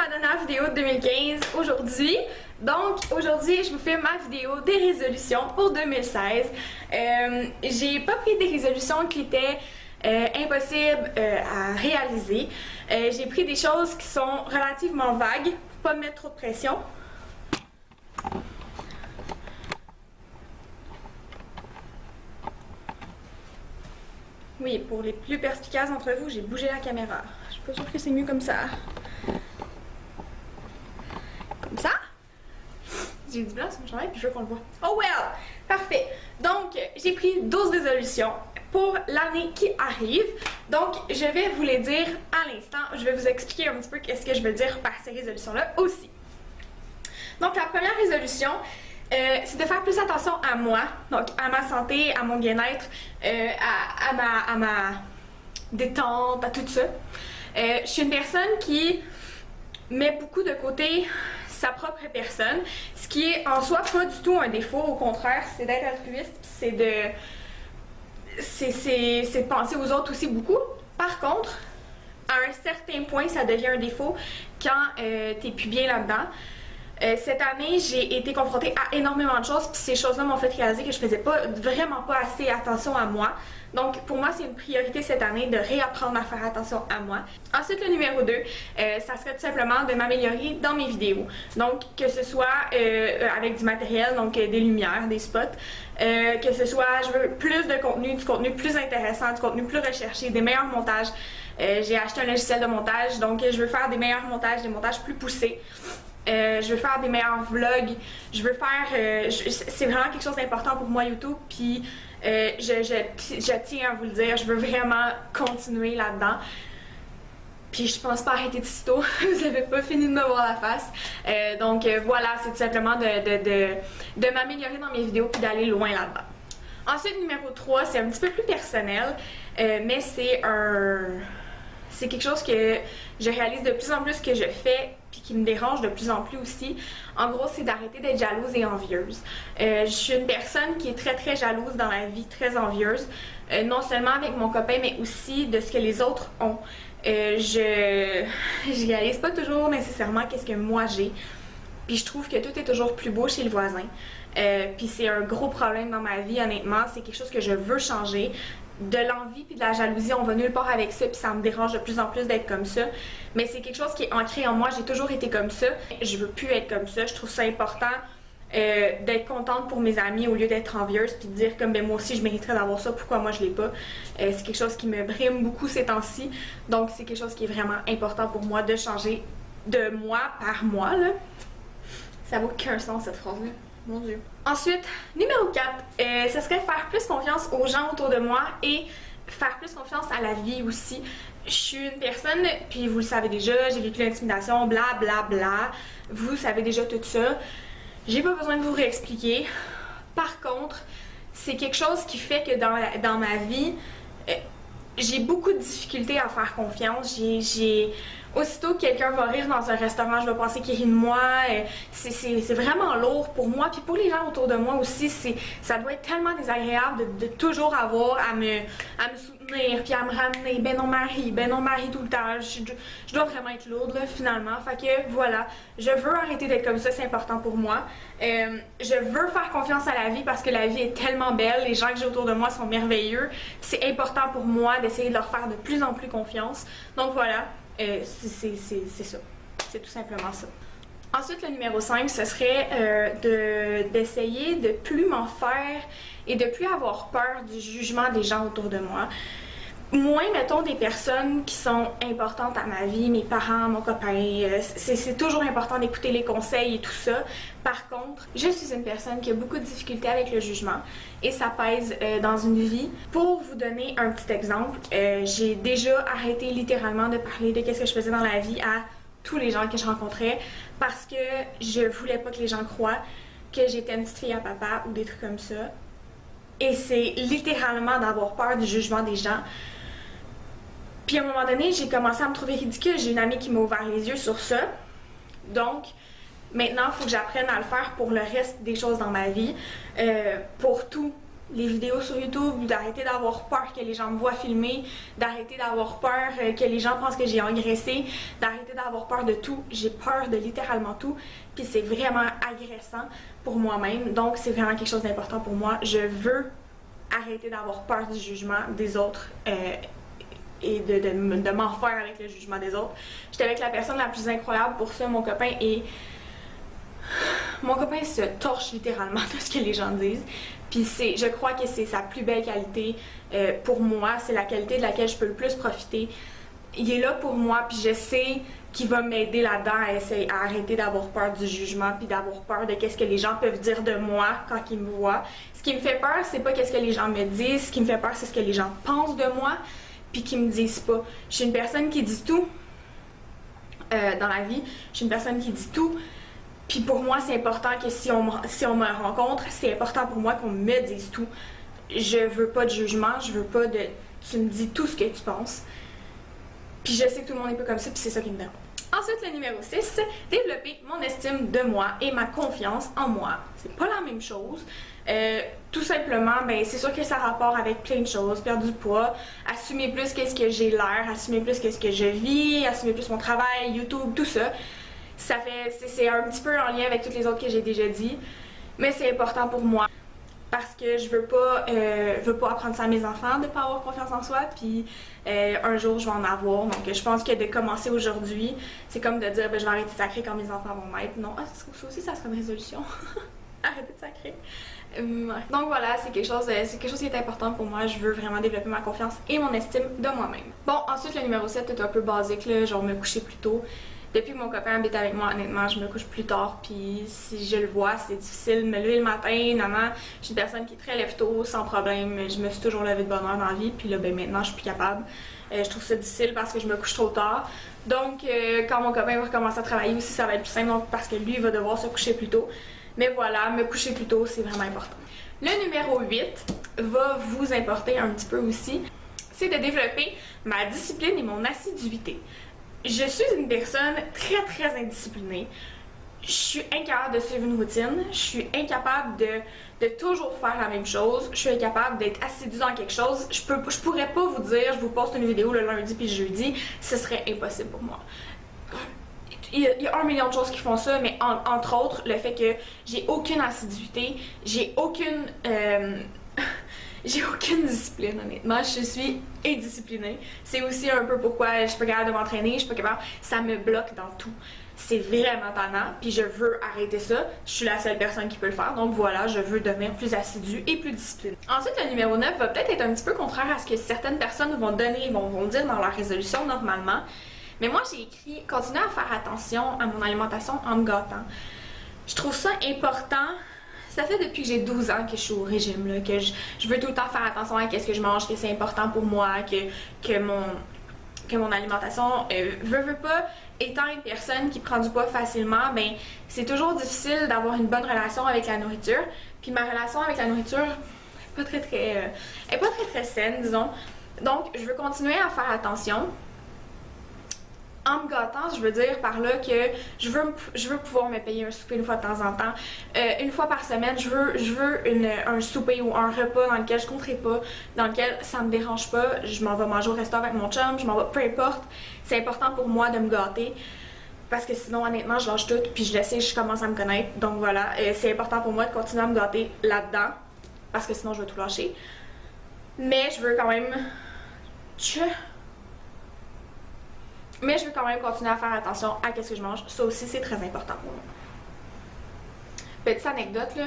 dernière vidéo de 2015 aujourd'hui. Donc aujourd'hui je vous fais ma vidéo des résolutions pour 2016. J'ai pas pris des résolutions qui étaient impossibles à réaliser. J'ai pris des choses qui sont relativement vagues pour pas me mettre trop de pression. Oui, pour les plus perspicaces d'entre vous, j'ai bougé la caméra. Je suis pas sûre que c'est mieux comme ça. Comme ça. J'ai du blanc sur mon chandail puis je veux qu'on le voit. Oh well! Parfait! Donc, j'ai pris 12 résolutions pour l'année qui arrive. Donc, je vais vous les dire à l'instant. Je vais vous expliquer un petit peu qu'est-ce que je veux dire par ces résolutions-là aussi. Donc, la première résolution, c'est de faire plus attention à moi, donc à ma santé, à mon bien-être, à ma détente, à tout ça. Je suis une personne qui met beaucoup de côté sa propre personne, ce qui est en soi pas du tout un défaut, au contraire, c'est d'être altruiste, c'est de penser aux autres aussi beaucoup. Par contre, à un certain point, ça devient un défaut quand t'es plus bien là-dedans. Cette année, j'ai été confrontée à énormément de choses, puis ces choses-là m'ont fait réaliser que je faisais vraiment pas assez attention à moi. Donc, pour moi, c'est une priorité cette année de réapprendre à faire attention à moi. Ensuite, le numéro 2, ça serait tout simplement de m'améliorer dans mes vidéos. Donc, que ce soit avec du matériel, donc des lumières, des spots, que ce soit, je veux plus de contenu, du contenu plus intéressant, du contenu plus recherché, des meilleurs montages. J'ai acheté un logiciel de montage, donc je veux faire des meilleurs montages, des montages plus poussés. Je veux faire des meilleurs vlogs, je veux faire... c'est vraiment quelque chose d'important pour moi YouTube, puis je tiens à vous le dire, je veux vraiment continuer là-dedans. Puis je pense pas arrêter de sitôt, vous avez pas fini de me voir la face. Donc voilà, c'est tout simplement de m'améliorer dans mes vidéos puis d'aller loin là-dedans. Ensuite, numéro 3, c'est un petit peu plus personnel, mais c'est quelque chose que je réalise de plus en plus que je fais puis qui me dérange de plus en plus aussi. En gros, c'est d'arrêter d'être jalouse et envieuse. Je suis une personne qui est très jalouse dans la vie, très envieuse, non seulement avec mon copain, mais aussi de ce que les autres ont. Je réalise pas toujours nécessairement qu'est-ce que moi j'ai, puis je trouve que tout est toujours plus beau chez le voisin. Puis c'est un gros problème dans ma vie, honnêtement, c'est quelque chose que je veux changer. De l'envie puis de la jalousie, on va nulle part avec ça, puis ça me dérange de plus en plus d'être comme ça. Mais c'est quelque chose qui est ancré en moi, j'ai toujours été comme ça. Je veux plus être comme ça, je trouve ça important d'être contente pour mes amis au lieu d'être envieuse puis de dire comme ben moi aussi je mériterais d'avoir ça, pourquoi moi je l'ai pas. C'est quelque chose qui me brime beaucoup ces temps-ci, donc c'est quelque chose qui est vraiment important pour moi de changer de moi par moi là. Ça vaut qu'un sens cette phrase-là. Mon Dieu. Ensuite, numéro 4, ce serait faire plus confiance aux gens autour de moi et faire plus confiance à la vie aussi. Je suis une personne, puis vous le savez déjà, j'ai vécu l'intimidation, bla bla bla. Vous savez déjà tout ça. J'ai pas besoin de vous réexpliquer. Par contre, c'est quelque chose qui fait que dans ma vie, j'ai beaucoup de difficultés à faire confiance. Aussitôt que quelqu'un va rire dans un restaurant, je vais penser qu'il rit de moi. C'est vraiment lourd pour moi. Puis pour les gens autour de moi aussi, ça doit être tellement désagréable de toujours avoir à me soutenir, puis à me ramener. Ben non Marie tout le temps. Je dois vraiment être lourde là, finalement. Fait que voilà, je veux arrêter d'être comme ça, c'est important pour moi. Je veux faire confiance à la vie parce que la vie est tellement belle. Les gens que j'ai autour de moi sont merveilleux. C'est important pour moi d'essayer de leur faire de plus en plus confiance. Donc voilà. C'est ça. C'est tout simplement ça. Ensuite, le numéro 5, ce serait d'essayer de plus m'en faire et de plus avoir peur du jugement des gens autour de moi. Moins, mettons, des personnes qui sont importantes à ma vie, mes parents, mon copain, c'est toujours important d'écouter les conseils et tout ça. Par contre, je suis une personne qui a beaucoup de difficultés avec le jugement et ça pèse dans une vie. Pour vous donner un petit exemple, j'ai déjà arrêté littéralement de parler de qu'est-ce que je faisais dans la vie à tous les gens que je rencontrais parce que je voulais pas que les gens croient que j'étais une petite fille à papa ou des trucs comme ça. Et c'est littéralement d'avoir peur du jugement des gens. Puis à un moment donné, j'ai commencé à me trouver ridicule. J'ai une amie qui m'a ouvert les yeux sur ça. Donc, maintenant, il faut que j'apprenne à le faire pour le reste des choses dans ma vie. Pour tout. les vidéos sur YouTube, d'arrêter d'avoir peur que les gens me voient filmer, d'arrêter d'avoir peur que les gens pensent que j'ai engraissé, d'arrêter d'avoir peur de tout. J'ai peur de littéralement tout, puis c'est vraiment agressant pour moi-même, donc c'est vraiment quelque chose d'important pour moi. Je veux arrêter d'avoir peur du jugement des autres et de m'en faire avec le jugement des autres. J'étais avec la personne la plus incroyable pour ça, mon copain, et mon copain se torche littéralement de ce que les gens disent. Puis je crois que c'est sa plus belle qualité pour moi, c'est la qualité de laquelle je peux le plus profiter. Il est là pour moi, puis je sais qu'il va m'aider là-dedans à arrêter d'avoir peur du jugement, puis d'avoir peur de qu'est-ce que les gens peuvent dire de moi quand ils me voient. Ce qui me fait peur, c'est pas qu'est-ce que les gens me disent, ce qui me fait peur, c'est ce que les gens pensent de moi, puis qu'ils me disent pas. Je suis une personne qui dit tout dans la vie, je suis une personne qui dit tout. Puis pour moi, c'est important que si on me rencontre, c'est important pour moi qu'on me dise tout. Je veux pas de jugement, je veux pas de... Tu me dis tout ce que tu penses. Puis je sais que tout le monde est pas comme ça, puis c'est ça qui me dérange. Ensuite, le numéro 6, développer mon estime de moi et ma confiance en moi. C'est pas la même chose. Tout simplement, ben c'est sûr que ça a rapport avec plein de choses. Perdre du poids, assumer plus qu'est-ce que j'ai l'air, assumer plus qu'est-ce que je vis, assumer plus mon travail, YouTube, tout ça. C'est un petit peu en lien avec toutes les autres que j'ai déjà dit, mais c'est important pour moi parce que je veux pas apprendre ça à mes enfants de pas avoir confiance en soi, puis un jour je vais en avoir. Donc je pense que de commencer aujourd'hui, c'est comme de dire ben, je vais arrêter de sacrer quand mes enfants vont naître. Non, ça aussi ça serait une résolution. Arrêter de sacrer. Ouais. Donc voilà, c'est quelque chose qui est important pour moi. Je veux vraiment développer ma confiance et mon estime de moi-même. Bon, ensuite le numéro 7 est un peu basique là, genre me coucher plus tôt. Depuis que mon copain habite avec moi, honnêtement, je me couche plus tard, puis si je le vois, c'est difficile de me lever le matin. Maman, je suis une personne qui est très lève-tôt, sans problème. Je me suis toujours levée de bonne heure dans la vie, puis là, ben maintenant, je suis plus capable. Je trouve ça difficile parce que je me couche trop tard. Donc, quand mon copain va recommencer à travailler aussi, ça va être plus simple, donc, parce que lui, il va devoir se coucher plus tôt. Mais voilà, me coucher plus tôt, c'est vraiment important. Le numéro 8 va vous importer un petit peu aussi. C'est de développer ma discipline et mon assiduité. Je suis une personne très indisciplinée. Je suis incapable de suivre une routine. Je suis incapable de toujours faire la même chose. Je suis incapable d'être assidue dans quelque chose. Je pourrais pas vous dire, je vous poste une vidéo le lundi puis le jeudi. Ce serait impossible pour moi. Il y a 1 million de choses qui font ça, mais entre autres, le fait que j'ai aucune assiduité, j'ai aucune discipline, honnêtement. Je suis indisciplinée. C'est aussi un peu pourquoi je suis pas capable de m'entraîner, je suis pas capable. Ça me bloque dans tout. C'est vraiment tannant, puis je veux arrêter ça. Je suis la seule personne qui peut le faire, donc voilà, je veux devenir plus assidue et plus disciplinée. Ensuite, le numéro 9 va peut-être être un petit peu contraire à ce que certaines personnes vont dire dans leur résolution normalement. Mais moi, j'ai écrit « Continuer à faire attention à mon alimentation en me gâtant ». Je trouve ça important. Ça fait depuis que j'ai 12 ans que je suis au régime, là, que je veux tout le temps faire attention à ce que je mange, que c'est important pour moi, que mon alimentation veut pas. Étant une personne qui prend du poids facilement, ben c'est toujours difficile d'avoir une bonne relation avec la nourriture. Puis ma relation avec la nourriture est pas très saine, disons. Donc je veux continuer à faire attention. En me gâtant, je veux dire par là que je veux pouvoir me payer un souper une fois de temps en temps. Une fois par semaine, je veux un souper ou un repas dans lequel je compterai pas, dans lequel ça me dérange pas. Je m'en vais manger au restaurant avec mon chum, je m'en vais, peu importe. C'est important pour moi de me gâter. Parce que sinon, honnêtement, je lâche tout, puis je le sais, je commence à me connaître. Donc voilà, c'est important pour moi de continuer à me gâter là-dedans. Parce que sinon, je vais tout lâcher. Mais je veux quand même... Mais je veux quand même continuer à faire attention à ce que je mange. Ça aussi, c'est très important pour moi. Petite anecdote, là.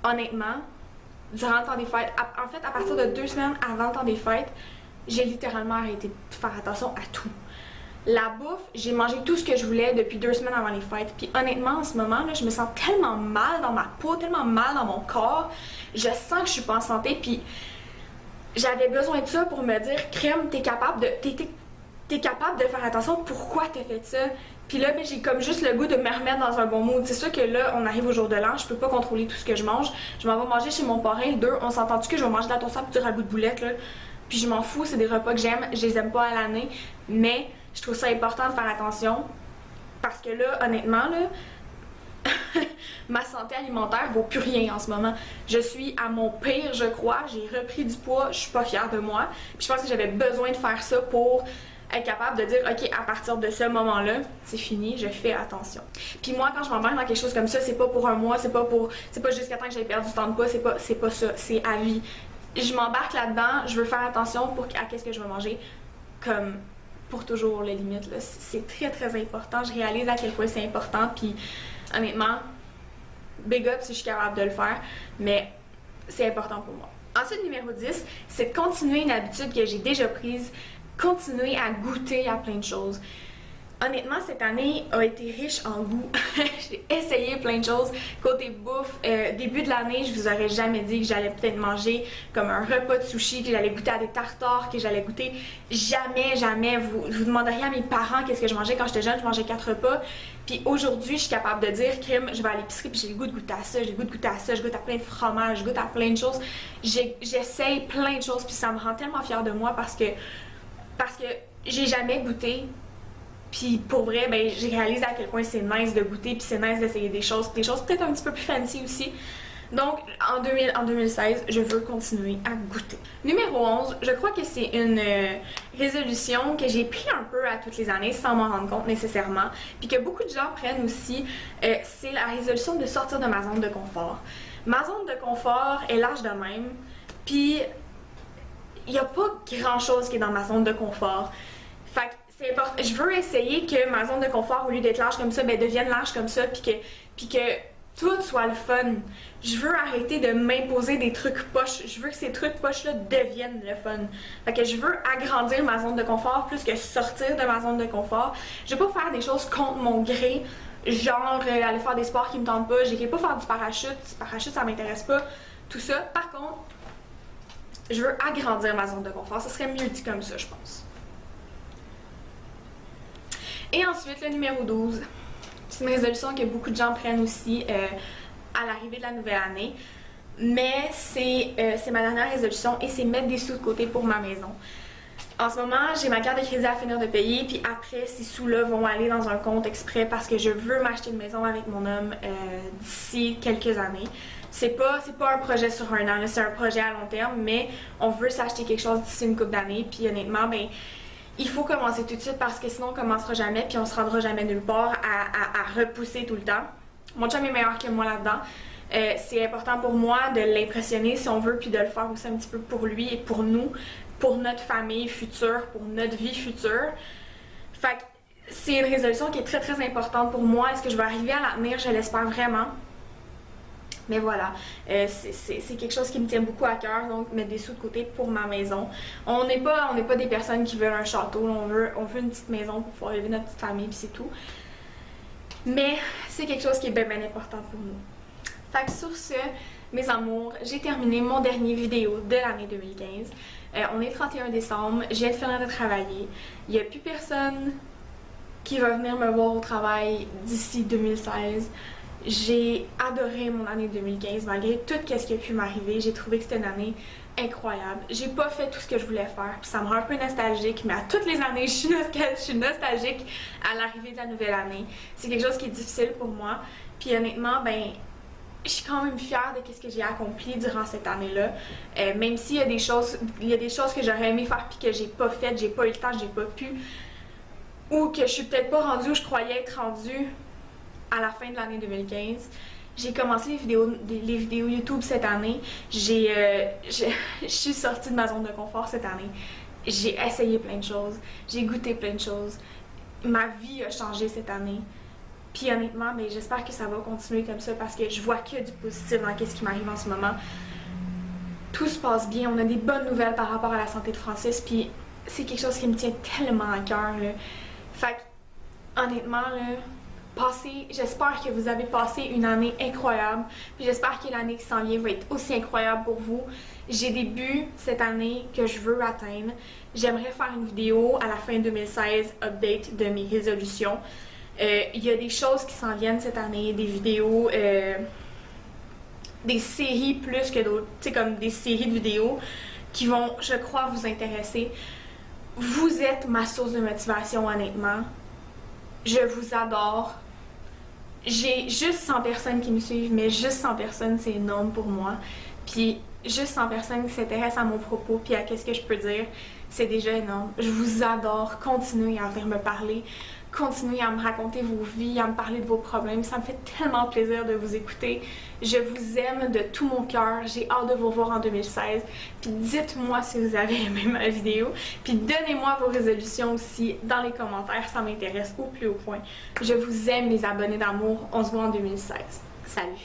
Honnêtement, durant le temps des fêtes, en fait, à partir de 2 semaines avant le temps des fêtes, j'ai littéralement arrêté de faire attention à tout. La bouffe, j'ai mangé tout ce que je voulais depuis 2 semaines avant les fêtes. Puis honnêtement, en ce moment, là, je me sens tellement mal dans ma peau, tellement mal dans mon corps. Je sens que je suis pas en santé. Puis j'avais besoin de ça pour me dire, Crème, t'es capable de faire attention, pourquoi t'as fait ça? Puis là, ben, j'ai comme juste le goût de me remettre dans un bon mood. C'est sûr que là, on arrive au jour de l'an, je peux pas contrôler tout ce que je mange. Je m'en vais manger chez mon parrain, le 2, on s'entend-tu que je vais manger de la tourtière et du ragoût de boulette, là? Puis je m'en fous, c'est des repas que j'aime, je les aime pas à l'année, mais je trouve ça important de faire attention. Parce que là, honnêtement, là, ma santé alimentaire vaut plus rien en ce moment. Je suis à mon pire, je crois. J'ai repris du poids, je suis pas fière de moi. Puis je pense que j'avais besoin de faire ça pour être capable de dire ok, à partir de ce moment-là, c'est fini, je fais attention. Puis moi, quand je m'embarque dans quelque chose comme ça, c'est pas pour un mois, c'est pas jusqu'à temps que j'ai perdu du temps de poids, c'est pas ça, c'est à vie. Je m'embarque là-dedans, je veux faire attention à qu'est-ce que je vais manger, comme pour toujours les limites là. C'est très très important. Je réalise à quel point c'est important. Puis honnêtement, big up si je suis capable de le faire, mais c'est important pour moi. Ensuite, numéro 10, c'est de continuer une habitude que j'ai déjà prise. Continuer à goûter à plein de choses. Honnêtement, cette année a été riche en goût. J'ai essayé plein de choses. Côté bouffe, début de l'année, je vous aurais jamais dit que j'allais peut-être manger comme un repas de sushi, que j'allais goûter à des tartares, que j'allais goûter jamais. Vous demanderiez à mes parents qu'est-ce que je mangeais quand j'étais jeune, je mangeais 4 repas. Puis aujourd'hui, je suis capable de dire, crème, je vais à l'épicerie puis j'ai le goût de goûter à ça, j'ai le goût de goûter à ça, je goûte à plein de fromages, je goûte à plein de choses. J'essaye plein de choses puis ça me rend tellement fière de moi parce que j'ai jamais goûté. Puis pour vrai, ben, j'ai réalisé à quel point c'est nice de goûter, puis c'est nice d'essayer des choses peut-être un petit peu plus fancy aussi. Donc en 2016, je veux continuer à goûter. Numéro 11, je crois que c'est une résolution que j'ai pris un peu à toutes les années sans m'en rendre compte nécessairement, puis que beaucoup de gens prennent aussi, c'est la résolution de sortir de ma zone de confort. Ma zone de confort est large de même, puis il n'y a pas grand chose qui est dans ma zone de confort. Fait que c'est important. Je veux essayer que ma zone de confort, au lieu d'être large comme ça, ben devienne large comme ça, puis que tout soit le fun. Je veux arrêter de m'imposer des trucs poches. Je veux que ces trucs poches-là deviennent le fun. Fait que je veux agrandir ma zone de confort plus que sortir de ma zone de confort. Je veux pas faire des choses contre mon gré, genre aller faire des sports qui me tentent pas. J'irai pas faire du parachute. Du parachute, ça m'intéresse pas. Tout ça. Par contre, je veux agrandir ma zone de confort. Ça serait mieux dit comme ça, je pense. Et ensuite, le numéro 12. C'est une résolution que beaucoup de gens prennent aussi à l'arrivée de la nouvelle année. Mais c'est ma dernière résolution et c'est mettre des sous de côté pour ma maison. En ce moment, j'ai ma carte de crédit à finir de payer, puis après, ces sous-là vont aller dans un compte exprès parce que je veux m'acheter une maison avec mon homme d'ici quelques années. C'est pas un projet sur un an, c'est un projet à long terme, mais on veut s'acheter quelque chose d'ici une couple d'années, puis honnêtement, ben il faut commencer tout de suite parce que sinon on commencera jamais puis on se rendra jamais nulle part à repousser tout le temps. Mon chum est meilleur que moi là-dedans. C'est important pour moi de l'impressionner si on veut puis de le faire aussi un petit peu pour lui et pour nous, pour notre famille future, pour notre vie future. Fait que c'est une résolution qui est très très importante pour moi. Est-ce que je vais arriver à la tenir? Je l'espère vraiment. Mais voilà, c'est quelque chose qui me tient beaucoup à cœur, donc mettre des sous de côté pour ma maison. On n'est pas des personnes qui veulent un château, on veut une petite maison pour pouvoir élever notre petite famille, puis c'est tout. Mais c'est quelque chose qui est bien important pour nous. Fait que sur ce, mes amours, j'ai terminé mon dernier vidéo de l'année 2015. On est le 31 décembre, je viens de finir de travailler. Il n'y a plus personne qui va venir me voir au travail d'ici 2016. J'ai adoré mon année 2015 malgré tout ce qui a pu m'arriver. J'ai trouvé que c'était une année incroyable. J'ai pas fait tout ce que je voulais faire, puis ça me rend un peu nostalgique, mais à toutes les années, je suis nostalgique à l'arrivée de la nouvelle année. C'est quelque chose qui est difficile pour moi. Puis honnêtement, ben, je suis quand même fière de ce que j'ai accompli durant cette année-là. Même s'il y a des choses que j'aurais aimé faire puis que j'ai pas faites, j'ai pas eu le temps, j'ai pas pu, ou que je suis peut-être pas rendue où je croyais être rendue à la fin de l'année 2015. J'ai commencé les vidéos YouTube cette année. Je suis sortie de ma zone de confort cette année. J'ai essayé plein de choses. J'ai goûté plein de choses. Ma vie a changé cette année. Puis honnêtement, mais j'espère que ça va continuer comme ça parce que je vois qu'il y a du positif dans ce qui m'arrive en ce moment. Tout se passe bien. On a des bonnes nouvelles par rapport à la santé de Francis. Puis c'est quelque chose qui me tient tellement à cœur. Fait que, honnêtement, là, j'espère que vous avez passé une année incroyable, puis j'espère que l'année qui s'en vient va être aussi incroyable pour vous. J'ai des buts cette année que je veux atteindre. J'aimerais faire une vidéo à la fin 2016, update de mes résolutions. Il y a des choses qui s'en viennent cette année, des vidéos, des séries plus que d'autres, tu sais, comme des séries de vidéos qui vont, je crois, vous intéresser. Vous êtes ma source de motivation, honnêtement. Je vous adore. j'ai juste 100 personnes qui me suivent, mais juste 100 personnes, c'est énorme pour moi. Puis juste 100 personnes qui s'intéressent à mon propos, puis à qu'est-ce que je peux dire, c'est déjà énorme. Je vous adore. Continuez à venir me parler. Continuez à me raconter vos vies, à me parler de vos problèmes. Ça me fait tellement plaisir de vous écouter. Je vous aime de tout mon cœur. J'ai hâte de vous revoir en 2016. Puis dites-moi si vous avez aimé ma vidéo. Puis donnez-moi vos résolutions aussi dans les commentaires. Ça m'intéresse au plus haut point. Je vous aime, mes abonnés d'amour. On se voit en 2016. Salut!